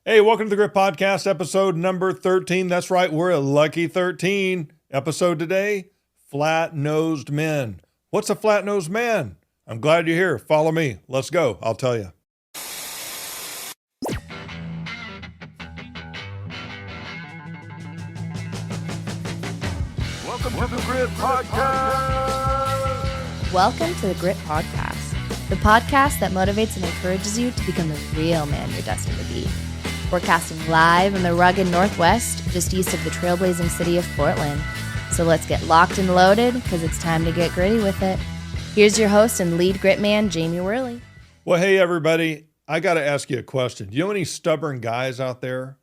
Hey, welcome to the Grit Podcast, episode number 13. That's right, we're at lucky 13. Episode today, flat-nosed men. What's a flat-nosed man? I'm glad you're here. Follow me. Let's go. I'll tell you. Welcome to the Grit Podcast. Welcome to the Grit Podcast, the podcast that motivates and encourages you to become the real man you're destined to be. Broadcasting live in the rugged Northwest, just east of the trailblazing city of Portland. So let's get locked and loaded, because it's time to get gritty with it. Here's your host and lead grit man, Jamie Worley. Well, hey, everybody. I got to ask you a question. Do you know any stubborn guys out there?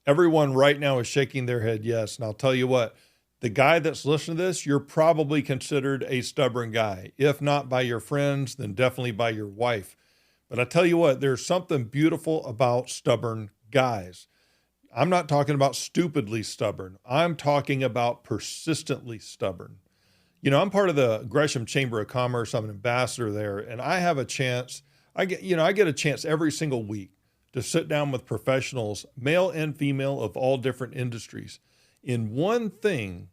Everyone right now is shaking their head yes. And I'll tell you what, the guy that's listening to this, you're probably considered a stubborn guy. If not by your friends, then definitely by your wife. But I tell you what, there's something beautiful about stubborn guys. I'm not talking about stupidly stubborn. I'm talking about persistently stubborn. You know, I'm part of the Gresham Chamber of Commerce. I'm an ambassador there, and I have a chance. I get a chance every single week to sit down with professionals, male and female, of all different industries. In one thing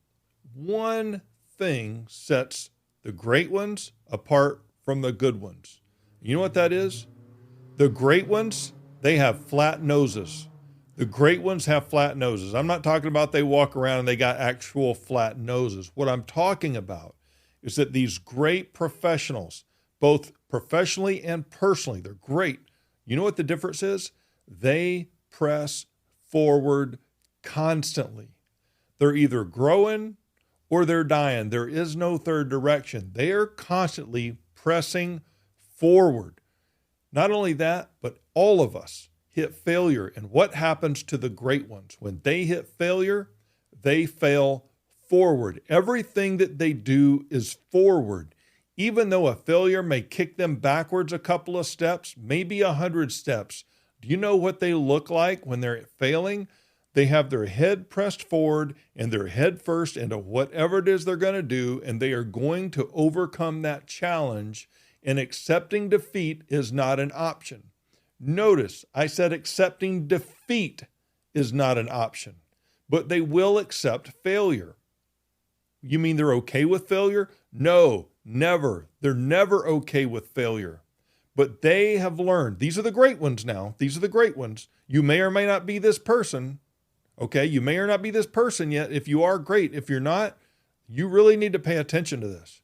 sets the great ones apart from the good ones. You know what that is? The great ones, they have flat noses. The great ones have flat noses. I'm not talking about they walk around and they got actual flat noses. What I'm talking about is that these great professionals, both professionally and personally, they're great. You know what the difference is? They press forward constantly. They're either growing or they're dying. There is no third direction. They are constantly pressing forward. Not only that, but all of us hit failure. And what happens to the great ones? When they hit failure, they fail forward. Everything that they do is forward. Even though a failure may kick them backwards a couple of steps, maybe 100 steps. Do you know what they look like when they're failing? They have their head pressed forward and their head first into whatever it is they're going to do, and they are going to overcome that challenge. And accepting defeat is not an option. Notice, I said accepting defeat is not an option, but they will accept failure. You mean they're okay with failure? No, never. They're never okay with failure. But they have learned. These are the great ones now. These are the great ones. You may or may not be this person. Okay, you may or not be this person yet. If you are, great. If you're not, you really need to pay attention to this.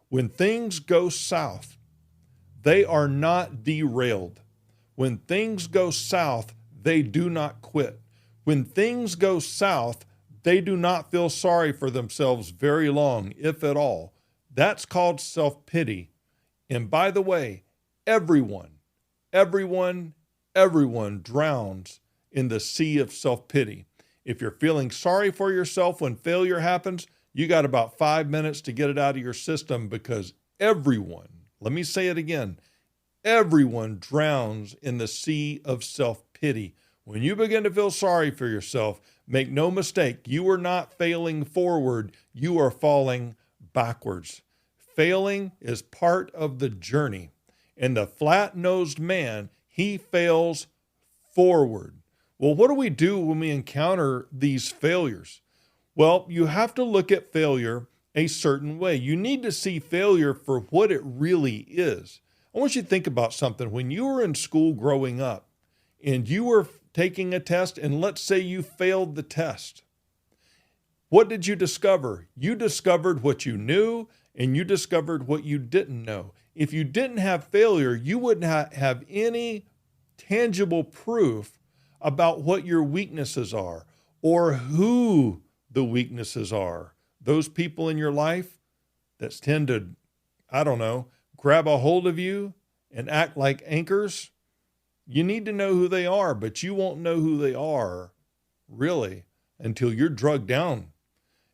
When things go south, they are not derailed. When things go south, they do not quit. When things go south, they do not feel sorry for themselves very long, if at all. That's called self-pity. And by the way, everyone drowns in the sea of self-pity. If you're feeling sorry for yourself when failure happens, you got about 5 minutes to get it out of your system, because everyone, let me say it again, everyone drowns in the sea of self-pity. When you begin to feel sorry for yourself, make no mistake, you are not failing forward, you are falling backwards. Failing is part of the journey. And the flat-nosed man, he fails forward. Well, what do we do when we encounter these failures? Well, you have to look at failure a certain way. You need to see failure for what it really is. I want you to think about something. When you were in school growing up and you were taking a test, and let's say you failed the test, what did you discover? You discovered what you knew, and you discovered what you didn't know. If you didn't have failure, you wouldn't have any tangible proof about what your weaknesses are or who the weaknesses are. Those people in your life that tend to, grab a hold of you and act like anchors, you need to know who they are, but you won't know who they are really until you're drugged down.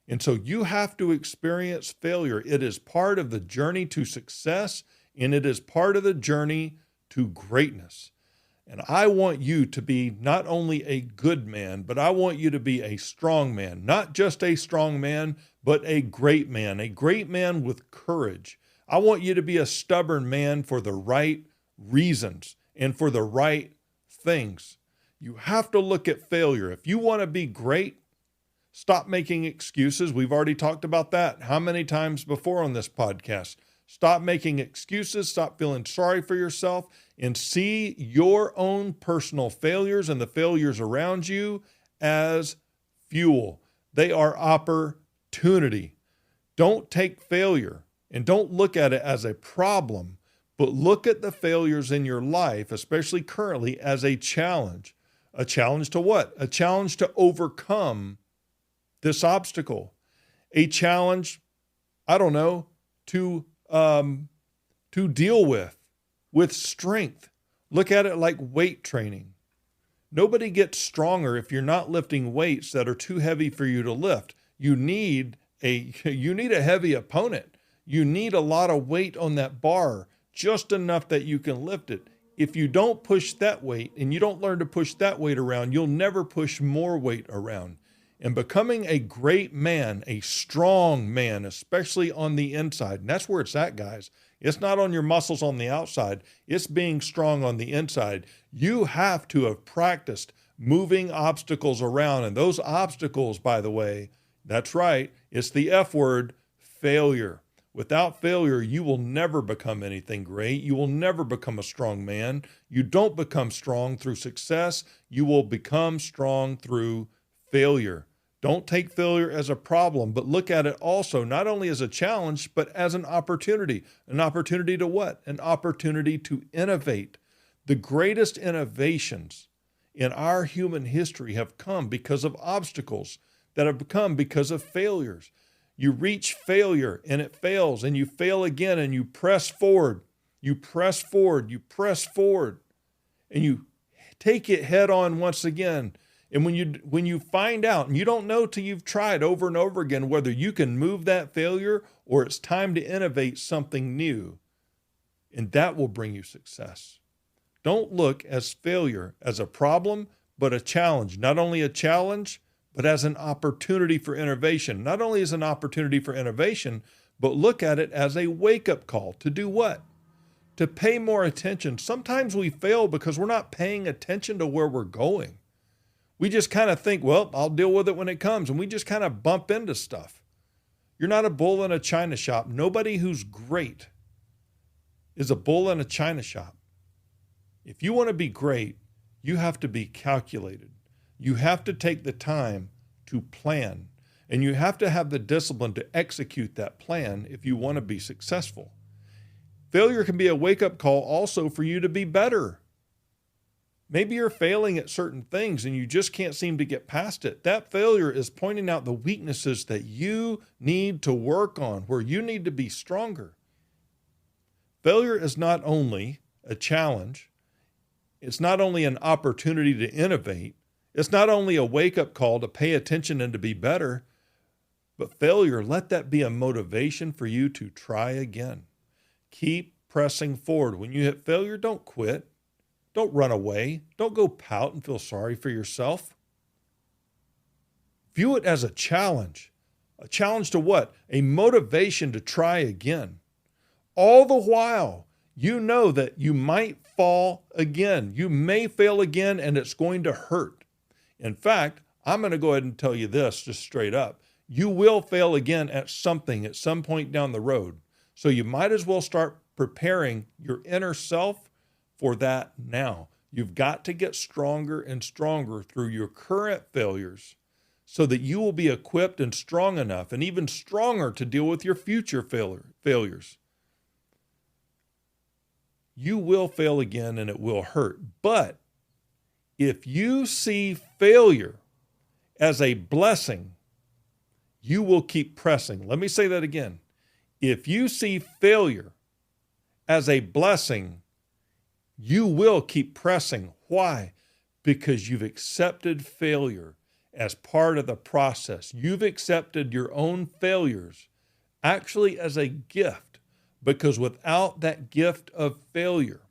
And so you have to experience failure. It is part of the journey to success, and it is part of the journey to greatness. And I want you to be not only a good man, but I want you to be a strong man. Not just a strong man, but a great man with courage. I want you to be a stubborn man for the right reasons and for the right things. You have to look at failure. If you want to be great, stop making excuses. We've already talked about that how many times before on this podcast. Stop making excuses. Stop feeling sorry for yourself and see your own personal failures and the failures around you as fuel. They are opportunity. Don't take failure and don't look at it as a problem, but look at the failures in your life, especially currently, as a challenge. A challenge to what? A challenge to overcome this obstacle. A challenge, I don't know, to deal with strength. Look at it like weight training. Nobody gets stronger if you're not lifting weights that are too heavy for you to lift. You need a heavy opponent. You need a lot of weight on that bar, just enough that you can lift it. If you don't push that weight and you don't learn to push that weight around, you'll never push more weight around. And becoming a great man, a strong man, especially on the inside, and that's where it's at, guys. It's not on your muscles on the outside. It's being strong on the inside. You have to have practiced moving obstacles around. And those obstacles, by the way, that's right, it's the F word, failure. Without failure, you will never become anything great. You will never become a strong man. You don't become strong through success. You will become strong through failure. Don't take failure as a problem, but look at it also not only as a challenge, but as an opportunity. An opportunity to what? An opportunity to innovate. The greatest innovations in our human history have come because of obstacles that have come because of failures. You reach failure and it fails, and you fail again, and you press forward. You press forward. You press forward, and you take it head on once again. And when you find out, and you don't know till you've tried over and over again whether you can move that failure or it's time to innovate something new, and that will bring you success. Don't look as failure as a problem, but a challenge. Not only a challenge, but as an opportunity for innovation. Not only as an opportunity for innovation, but look at it as a wake-up call to do what? To pay more attention. Sometimes we fail because we're not paying attention to where we're going. We just kind of think, well, I'll deal with it when it comes, and we just kind of bump into stuff. You're not a bull in a china shop. Nobody who's great is a bull in a china shop. If you want to be great, you have to be calculated. You have to take the time to plan, and you have to have the discipline to execute that plan if you want to be successful. Failure can be a wake-up call also for you to be better. Maybe you're failing at certain things and you just can't seem to get past it. That failure is pointing out the weaknesses that you need to work on, where you need to be stronger. Failure is not only a challenge, it's not only an opportunity to innovate, it's not only a wake-up call to pay attention and to be better, but failure, let that be a motivation for you to try again. Keep pressing forward. When you hit failure, don't quit. Don't run away. Don't go pout and feel sorry for yourself. View it as a challenge. A challenge to what? A motivation to try again. All the while, you know that you might fall again. You may fail again, and it's going to hurt. In fact, I'm going to go ahead and tell you this just straight up. You will fail again at something at some point down the road. So you might as well start preparing your inner self for that now. You've got to get stronger and stronger through your current failures so that you will be equipped and strong enough and even stronger to deal with your future failures. You will fail again and it will hurt. But if you see failure as a blessing, you will keep pressing. Let me say that again. If you see failure as a blessing, you will keep pressing. Why? Because you've accepted failure as part of the process. You've accepted your own failures actually as a gift, because without that gift of failure,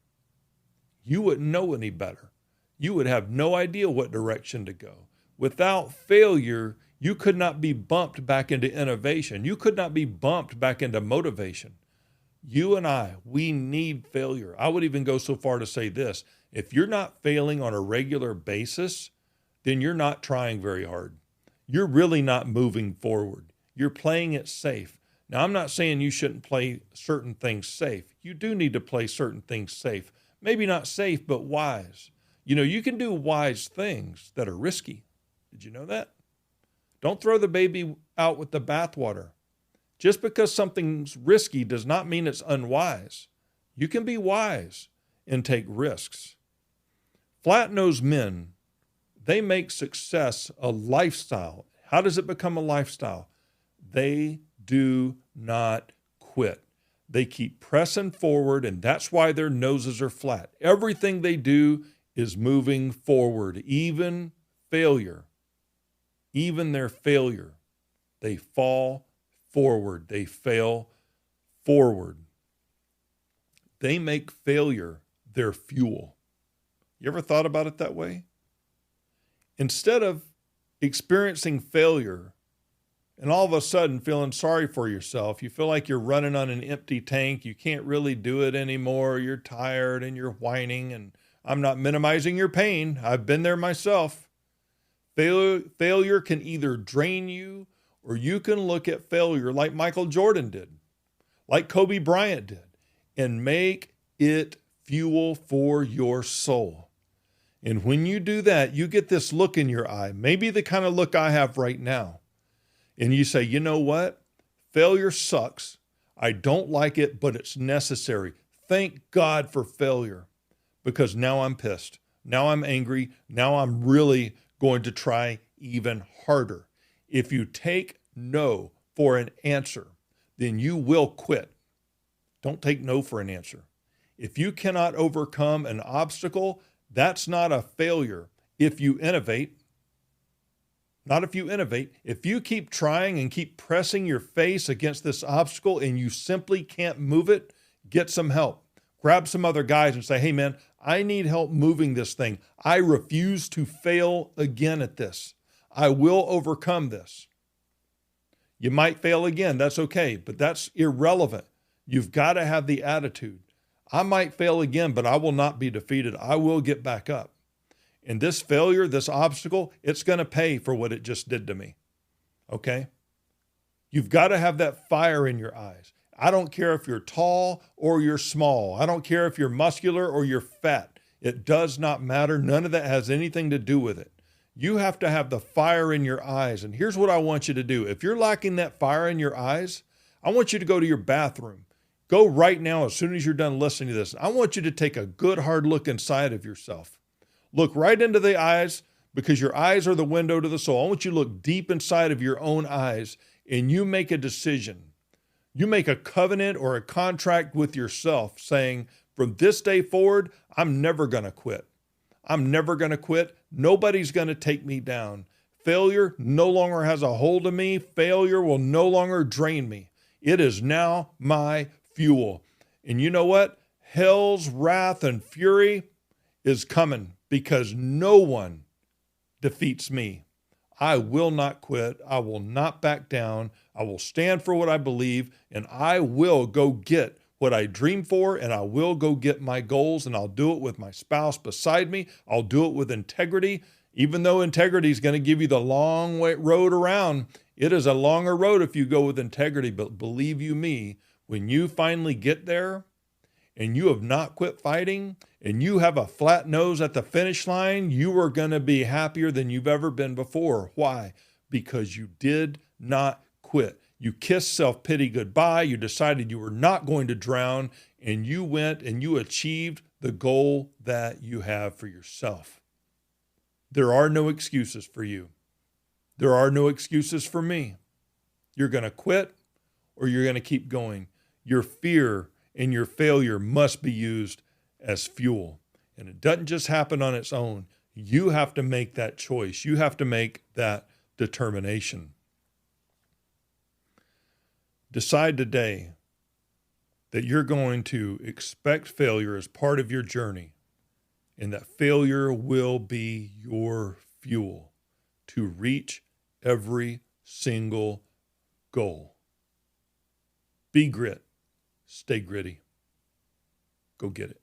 you wouldn't know any better. You would have no idea what direction to go. Without failure, you could not be bumped back into innovation. You could not be bumped back into motivation. You and I, we need failure. I would even go so far to say this. If you're not failing on a regular basis, then you're not trying very hard. You're really not moving forward. You're playing it safe. Now, I'm not saying you shouldn't play certain things safe. You do need to play certain things safe. Maybe not safe, but wise. You can do wise things that are risky. Did you know that? Don't throw the baby out with the bathwater. Just because something's risky does not mean it's unwise. You can be wise and take risks. Flat-nosed men, they make success a lifestyle. How does it become a lifestyle? They do not quit. They keep pressing forward, and that's why their noses are flat. Everything they do is moving forward, even failure. Even their failure, they fall forward. They fail forward. They make failure their fuel. You ever thought about it that way? Instead of experiencing failure and all of a sudden feeling sorry for yourself, you feel like you're running on an empty tank, you can't really do it anymore, you're tired and you're whining, and I'm not minimizing your pain. I've been there myself. Failure can either drain you, or you can look at failure like Michael Jordan did, like Kobe Bryant did, and make it fuel for your soul. And when you do that, you get this look in your eye, maybe the kind of look I have right now. And you say, you know what? Failure sucks. I don't like it, but it's necessary. Thank God for failure, because now I'm pissed. Now I'm angry. Now I'm really going to try even harder. If you take no for an answer, then you will quit. Don't take no for an answer. If you cannot overcome an obstacle, that's not a failure. If you innovate, not if you innovate, if you keep trying and keep pressing your face against this obstacle and you simply can't move it, get some help. Grab some other guys and say, hey man, I need help moving this thing. I refuse to fail again at this. I will overcome this. You might fail again. That's okay, but that's irrelevant. You've got to have the attitude. I might fail again, but I will not be defeated. I will get back up. And this failure, this obstacle, it's going to pay for what it just did to me. Okay? You've got to have that fire in your eyes. I don't care if you're tall or you're small. I don't care if you're muscular or you're fat. It does not matter. None of that has anything to do with it. You have to have the fire in your eyes. And here's what I want you to do. If you're lacking that fire in your eyes, I want you to go to your bathroom. Go right now as soon as you're done listening to this. I want you to take a good hard look inside of yourself. Look right into the eyes, because your eyes are the window to the soul. I want you to look deep inside of your own eyes, and you make a decision. You make a covenant or a contract with yourself saying, from this day forward, I'm never going to quit. I'm never going to quit. Nobody's going to take me down. Failure no longer has a hold of me. Failure will no longer drain me. It is now my fuel. And you know what? Hell's wrath and fury is coming, because no one defeats me. I will not quit. I will not back down. I will stand for what I believe, and I will go get what I dream for, and I will go get my goals, and I'll do it with my spouse beside me. I'll do it with integrity. Even though integrity is going to give you the long road around, it is a longer road if you go with integrity. But believe you me, when you finally get there and you have not quit fighting and you have a flat nose at the finish line, you are going to be happier than you've ever been before. Why? Because you did not quit. You kissed self-pity goodbye. You decided you were not going to drown, and you went and you achieved the goal that you have for yourself. There are no excuses for you. There are no excuses for me. You're going to quit or you're going to keep going. Your fear and your failure must be used as fuel. And it doesn't just happen on its own. You have to make that choice. You have to make that determination. Decide today that you're going to expect failure as part of your journey, and that failure will be your fuel to reach every single goal. Be grit. Stay gritty. Go get it.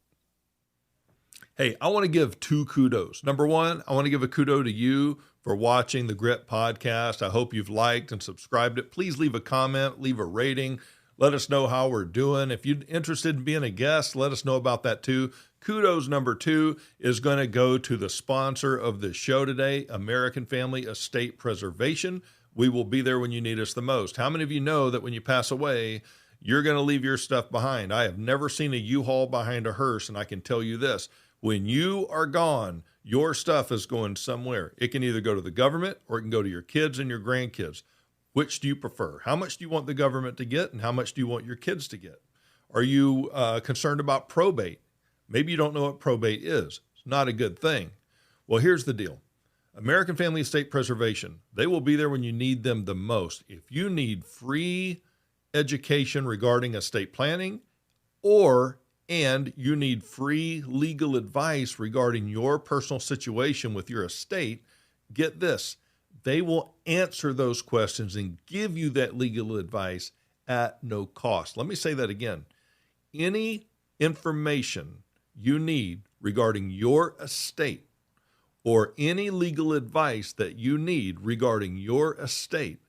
Hey, I want to give 2 kudos. Number one, I want to give a kudo to you for watching the Grit podcast. I hope you've liked and subscribed it. Please leave a comment, leave a rating. Let us know how we're doing. If you're interested in being a guest, let us know about that too. Kudos number 2 is going to go to the sponsor of this show today, American Family Estate Preservation. We will be there when you need us the most. How many of you know that when you pass away, you're going to leave your stuff behind? I have never seen a U-Haul behind a hearse, and I can tell you this. When you are gone, your stuff is going somewhere. It can either go to the government or it can go to your kids and your grandkids. Which do you prefer? How much do you want the government to get, and how much do you want your kids to get? Are you concerned about probate? Maybe you don't know what probate is. It's not a good thing. Well, here's the deal. American Family Estate Preservation, they will be there when you need them the most. If you need free education regarding estate planning, and you need free legal advice regarding your personal situation with your estate, get this. They will answer those questions and give you that legal advice at no cost. Let me say that again. Any information you need regarding your estate or any legal advice that you need regarding your estate,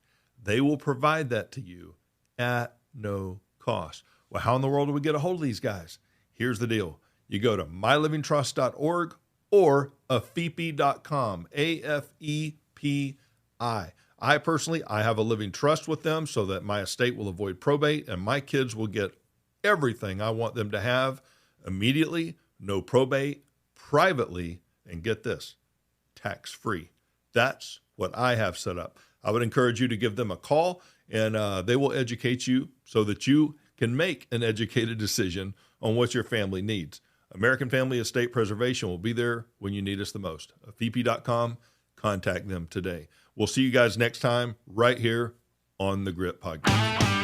they will provide that to you at no cost. Well, how in the world do we get a hold of these guys? Here's the deal. You go to mylivingtrust.org or afepi.com, AFEPI. I personally have a living trust with them so that my estate will avoid probate and my kids will get everything I want them to have immediately, no probate, privately, and get this, tax-free. That's what I have set up. I would encourage you to give them a call, and they will educate you so that you can make an educated decision on what your family needs. American Family Estate Preservation will be there when you need us the most. afepi.com. Contact them today. We'll see you guys next time right here on the Grit Podcast.